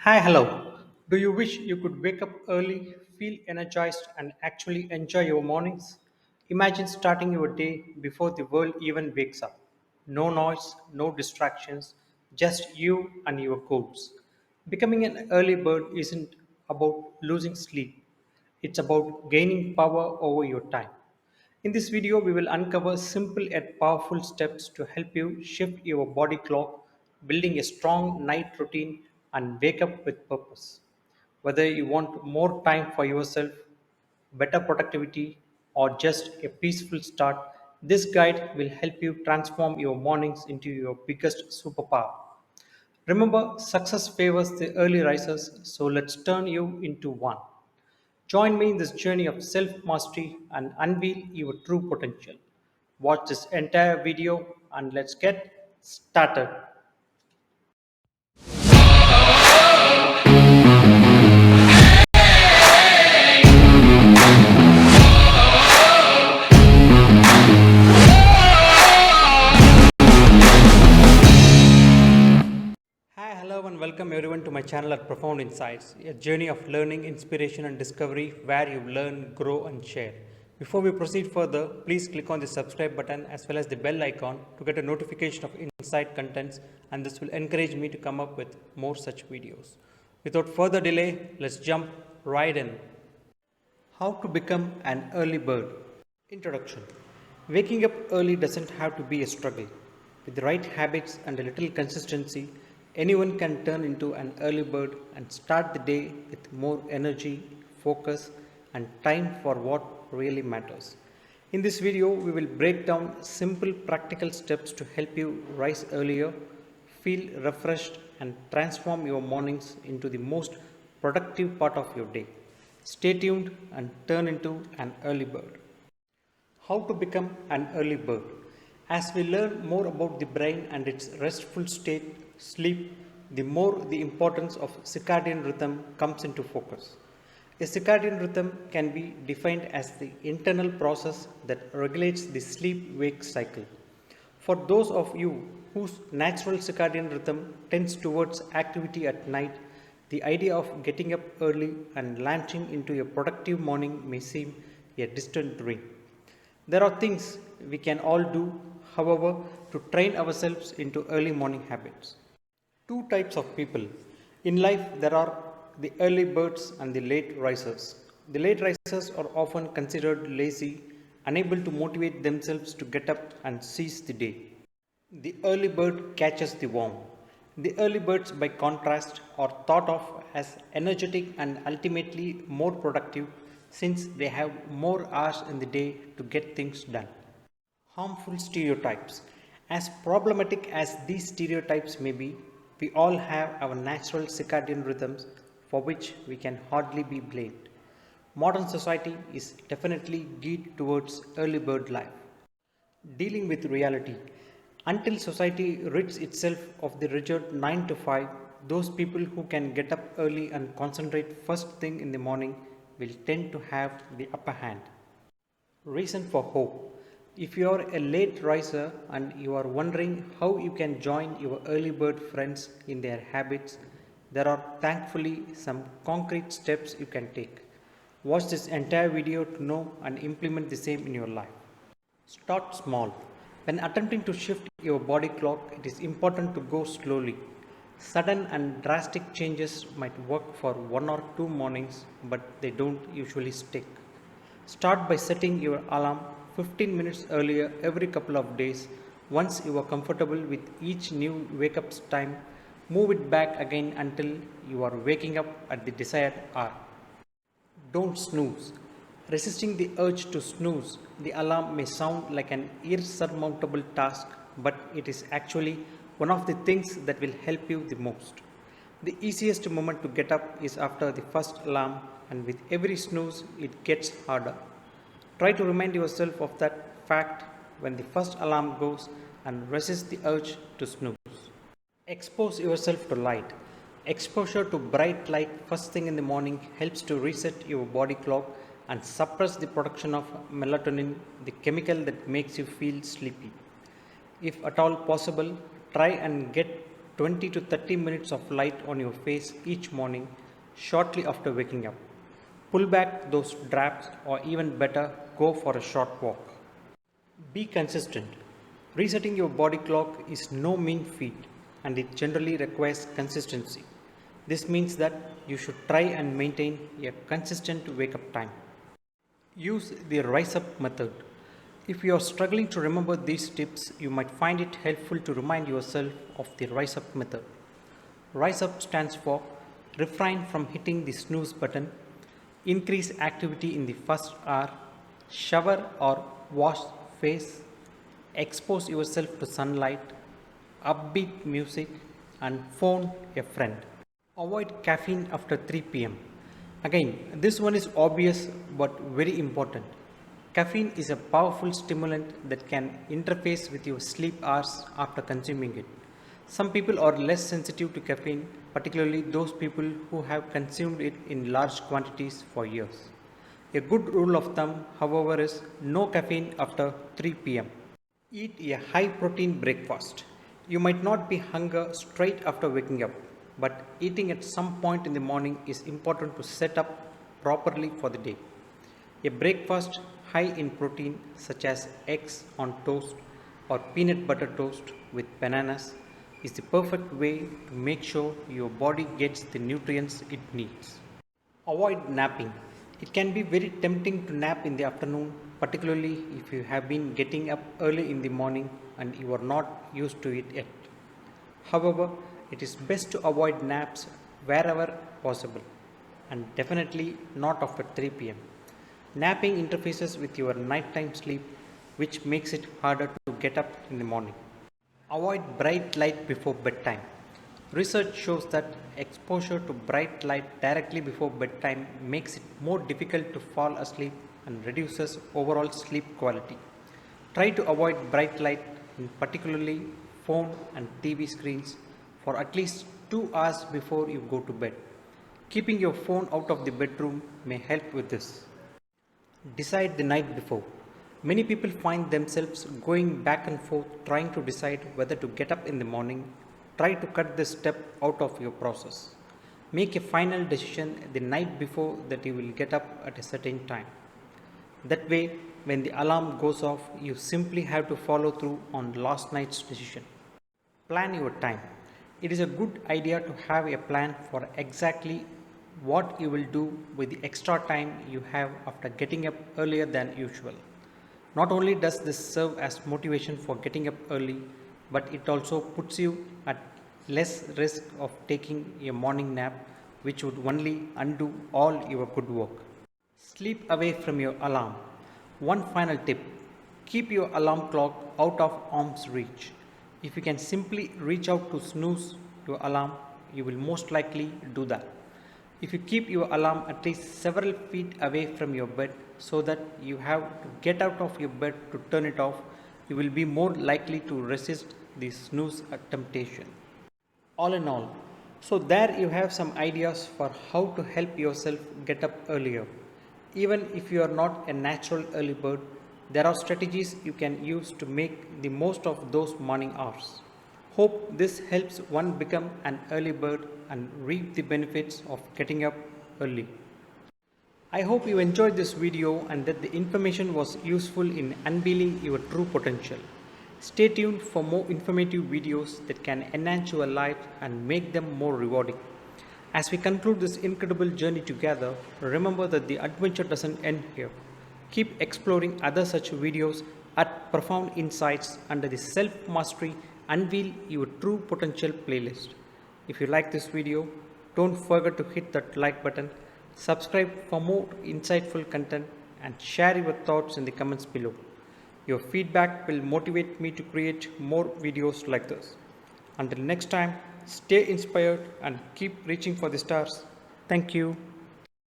Hi, hello. Do you wish you could wake up early, feel energized, and actually enjoy your mornings? Imagine starting your day before the world even wakes up. No noise, no distractions, just you and your goals. Becoming an early bird isn't about losing sleep, it's about gaining power over your time. In this video, we will uncover simple yet powerful steps to help you shift your body clock, building a strong night routine, and wake up with purpose. Whether you want more time for yourself, better productivity, or just a peaceful start, this guide will help you transform your mornings into your biggest superpower. Remember, success favors the early risers, so let's turn you into one. Join me in this journey of self mastery and unveil your true potential. Watch this entire video and let's get started. Hi, hello, and welcome everyone to my channel at Profound Insights, a journey of learning, inspiration, and discovery where you learn, grow, and share. Before we proceed further, please click on the subscribe button as well as the bell icon to get a notification of insight contents, and this will encourage me to come up with more such videos. Without further delay, let's jump right in. How to become an early bird. Introduction. Waking up early doesn't have to be a struggle. With the right habits and a little consistency, anyone can turn into an early bird and start the day with more energy, focus, and time for what really matters. In this video, we will break down simple practical steps to help you rise earlier, feel refreshed, and transform your mornings into the most productive part of your day. Stay tuned and turn into an early bird. How to become an early bird. As we learn more about the brain and its restful state, sleep, the more the importance of circadian rhythm comes into focus. A circadian rhythm can be defined as the internal process that regulates the sleep wake cycle. For those of you whose natural circadian rhythm tends towards activity at night, the idea of getting up early and launching into a productive morning may seem a distant dream. There are things we can all do, however, to train ourselves into early morning habits. Two types of people. In life, there are the early birds and the late risers. The late risers are often considered lazy, unable to motivate themselves to get up and seize the day. The early bird catches the worm. The early birds, by contrast, are thought of as energetic and ultimately more productive since they have more hours in the day to get things done. Harmful stereotypes. As problematic as these stereotypes may be, we all have our natural circadian rhythms for which we can hardly be blamed. Modern society is definitely geared towards early bird life. Dealing with reality. Until society rids itself of the rigid 9 to 5, those people who can get up early and concentrate first thing in the morning will tend to have the upper hand. Reason for hope. If you are a late riser and you are wondering how you can join your early bird friends in their habits, there are thankfully some concrete steps you can take. Watch this entire video to know and implement the same in your life. Start small. When attempting to shift your body clock, it is important to go slowly. Sudden and drastic changes might work for 1 or 2 mornings, but they don't usually stick. Start by setting your alarm 15 minutes earlier every couple of days. Once you are comfortable with each new wake up time, move it back again until you are waking up at the desired hour. Don't snooze. Resisting the urge to snooze the alarm may sound like an insurmountable task, but it is actually one of the things that will help you the most. The easiest moment to get up is after the first alarm, and with every snooze, it gets harder. Try to remind yourself of that fact when the first alarm goes and resist the urge to snooze. Expose yourself to light. Exposure to bright light first thing in the morning helps to reset your body clock and suppress the production of melatonin, the chemical that makes you feel sleepy. If at all possible, try and get 20 to 30 minutes of light on your face each morning shortly after waking up. Pull back those drafts, or even better, go for a short walk. Be consistent. Resetting your body clock is no mean feat, and it generally requires consistency. This means that you should try and maintain a consistent wake up time. Use the rise up method. If you are struggling to remember these tips, you might find it helpful to remind yourself of the rise up method. Rise up stands for refrain from hitting the snooze button, increase activity in the first hour, shower or wash face, expose yourself to sunlight, upbeat music, and phone a friend. Avoid caffeine after 3 pm. Again, this one is obvious but very important. Caffeine is a powerful stimulant that can interface with your sleep hours after consuming it. Some people are less sensitive to caffeine, particularly those people who have consumed it in large quantities for years. A good rule of thumb, however, is no caffeine after 3 pm. Eat a high protein breakfast. You might not be hungry straight after waking up, but eating at some point in the morning is important to set up properly for the day. A breakfast high in protein, such as eggs on toast or peanut butter toast with bananas, is the perfect way to make sure your body gets the nutrients it needs. Avoid napping. It can be very tempting to nap in the afternoon, particularly if you have been getting up early in the morning and you are not used to it yet. However, it is best to avoid naps wherever possible, and definitely not after 3 pm. Napping interferes with your nighttime sleep, which makes it harder to get up in the morning. Avoid bright light before bedtime. Research shows that exposure to bright light directly before bedtime makes it more difficult to fall asleep and reduces overall sleep quality. Try to avoid bright light, in particularly phone and TV screens, for at least 2 hours before you go to bed. Keeping your phone out of the bedroom may help with this. Decide the night before. Many people find themselves going back and forth trying to decide whether to get up in the morning. Try to cut this step out of your process. Make a final decision the night before that you will get up at a certain time. That way, when the alarm goes off, you simply have to follow through on last night's decision. Plan your time. It is a good idea to have a plan for exactly what you will do with the extra time you have after getting up earlier than usual. Not only does this serve as motivation for getting up early, but it also puts you at less risk of taking a morning nap, which would only undo all your good work. Sleep away from your alarm. One final tip: keep your alarm clock out of arm's reach. If you can simply reach out to snooze your alarm, you will most likely do that. If you keep your alarm at least several feet away from your bed so that you have to get out of your bed to turn it off, you will be more likely to resist the snooze temptation. All in all, so there you have some ideas for how to help yourself get up earlier. Even if you are not a natural early bird, there are strategies you can use to make the most of those morning hours. Hope this helps one become an early bird and reap the benefits of getting up early. I hope you enjoyed this video and that the information was useful in unveiling your true potential. Stay tuned for more informative videos that can enhance your life and make them more rewarding. As we conclude this incredible journey together, remember that the adventure doesn't end here. Keep exploring other such videos at Profound Insights under the Self Mastery Unveil Your True Potential playlist. If you like this video, don't forget to hit that like button, subscribe for more insightful content, and share your thoughts in the comments below. Your feedback will motivate me to create more videos like this. Until next time, stay inspired and keep reaching for the stars. Thank you.